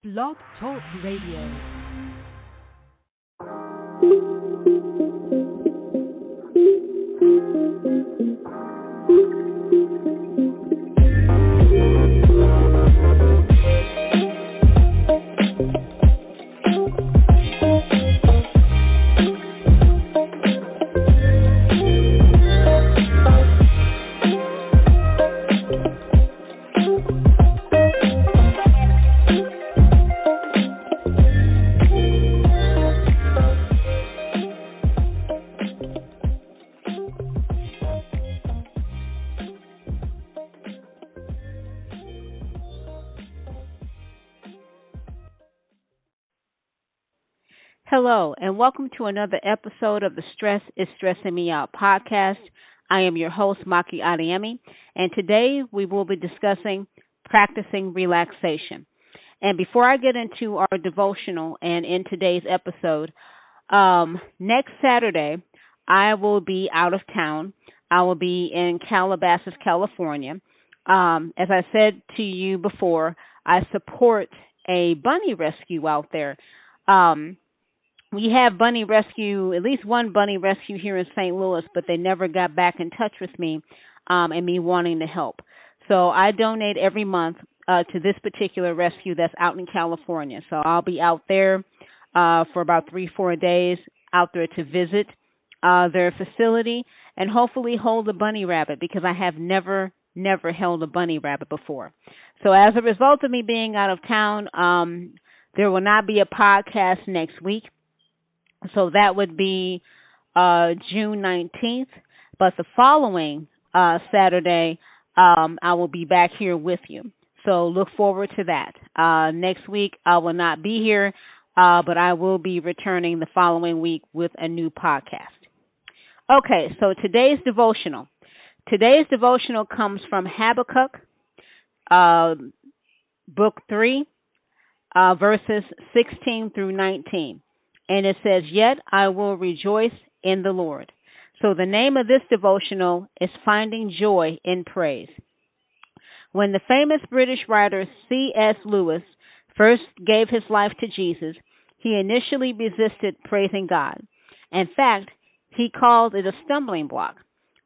Blog Talk Radio. Hello, and welcome to another episode of the Stress is Stressing Me Out podcast. I am your host, Maki Adeyemi, and today we will be discussing practicing relaxation. And before I get into our devotional and in today's episode, next Saturday, I will be out of town. I will be in Calabasas, California. As I said to you before, I support a bunny rescue out there. We have bunny rescue, at least one bunny rescue here in St. Louis, but they never got back in touch with me and me wanting to help. So I donate every month to this particular rescue that's out in California. So I'll be out there for about 3-4 days out there to visit their facility and hopefully hold a bunny rabbit because I have never held a bunny rabbit before. So as a result of me being out of town, there will not be a podcast next week. So that would be June 19th. But the following Saturday, I will be back here with you. So look forward to that. Next week, I will not be here, but I will be returning the following week with a new podcast. Okay, so today's devotional. Today's devotional comes from Habakkuk, book 3, verses 16 through 19. And it says, "Yet I will rejoice in the Lord." So the name of this devotional is Finding Joy in Praise. When the famous British writer C.S. Lewis first gave his life to Jesus, he initially resisted praising God. In fact, he called it a stumbling block.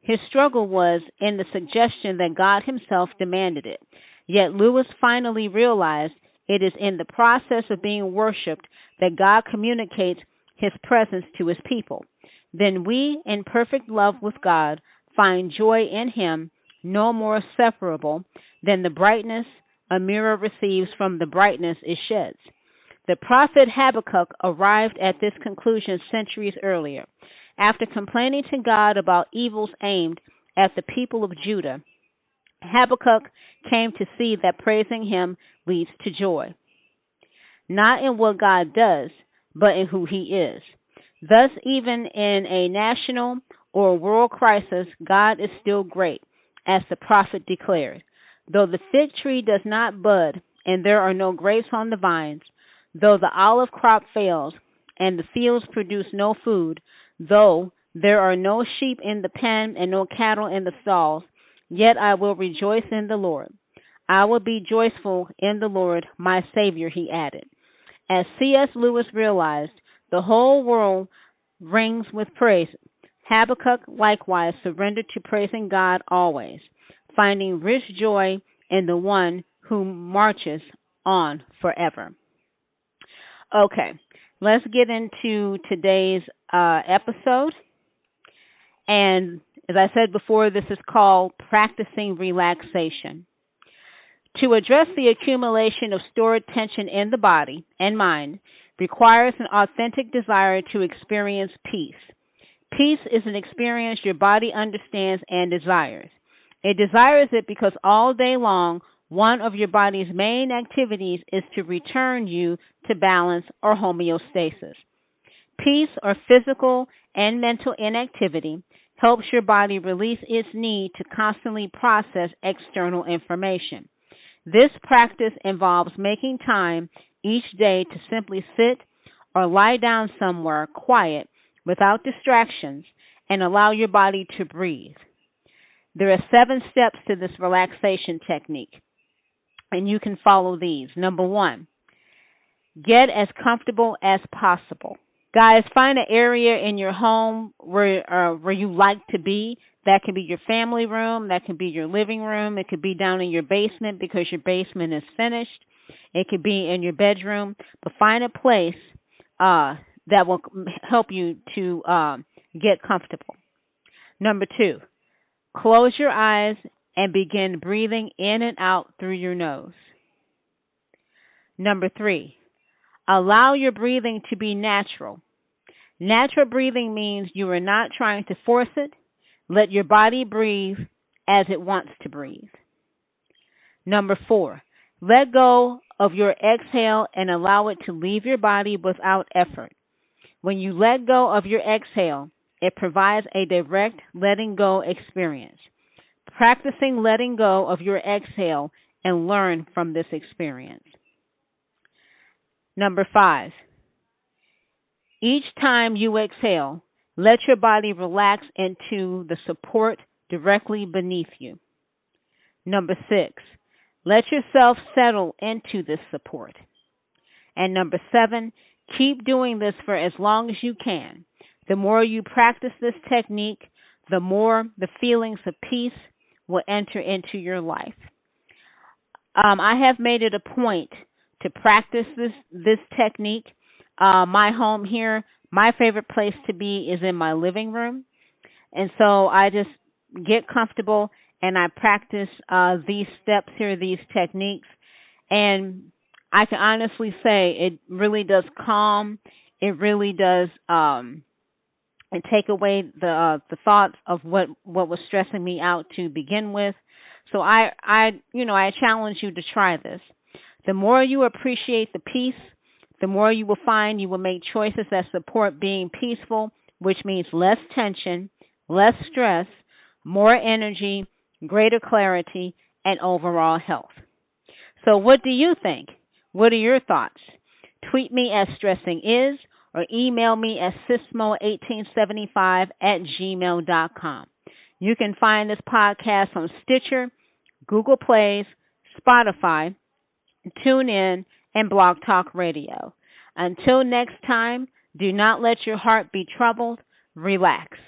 His struggle was in the suggestion that God himself demanded it. Yet Lewis finally realized it is in the process of being worshipped that God communicates his presence to his people. Then we, in perfect love with God, find joy in him, no more separable than the brightness a mirror receives from the brightness it sheds. The prophet Habakkuk arrived at this conclusion centuries earlier. After complaining to God about evils aimed at the people of Judah, Habakkuk came to see that praising him leads to joy, not in what God does, but in who he is. Thus, even in a national or world crisis, God is still great, as the prophet declared. Though the fig tree does not bud, and there are no grapes on the vines, though the olive crop fails, and the fields produce no food, though there are no sheep in the pen and no cattle in the stalls, yet I will rejoice in the Lord. I will be joyful in the Lord, my Savior, he added. As C.S. Lewis realized, the whole world rings with praise. Habakkuk likewise surrendered to praising God always, finding rich joy in the one who marches on forever. Okay, let's get into today's episode. And as I said before, this is called Practicing Relaxation. To address the accumulation of stored tension in the body and mind requires an authentic desire to experience peace. Peace is an experience your body understands and desires. It desires it because all day long, one of your body's main activities is to return you to balance or homeostasis. Peace, or physical and mental inactivity, helps your body release its need to constantly process external information. This practice involves making time each day to simply sit or lie down somewhere quiet without distractions and allow your body to breathe. There are 7 steps to this relaxation technique, and you can follow these. Number 1, Get as comfortable as possible. Guys, find an area in your home where you like to be. That can be your family room. That can be your living room. It could be down in your basement because your basement is finished. It could be in your bedroom. But find a place that will help you to get comfortable. Number 2, close your eyes and begin breathing in and out through your nose. Number 3, allow your breathing to be natural. Natural breathing means you are not trying to force it. Let your body breathe as it wants to breathe. Number 4, let go of your exhale and allow it to leave your body without effort. When you let go of your exhale, it provides a direct letting go experience. Practicing letting go of your exhale and learn from this experience. Number 5, each time you exhale, let your body relax into the support directly beneath you. Number 6, let yourself settle into this support. And number 7, keep doing this for as long as you can. The more you practice this technique, the more the feelings of peace will enter into your life. I have made it a point to practice this technique. My home here, my favorite place to be is in my living room. And so I just get comfortable and I practice these steps here, these techniques. And I can honestly say it really does calm. It really does and take away the thoughts of what was stressing me out to begin with. So I challenge you to try this. The more you appreciate the peace, the more you will find you will make choices that support being peaceful, which means less tension, less stress, more energy, greater clarity, and overall health. So what do you think? What are your thoughts? Tweet me at StressingIs or email me at sismo1875@gmail.com. You can find this podcast on Stitcher, Google Plays, Spotify, TuneIn, and Blog Talk Radio. Until next time, do not let your heart be troubled. Relax.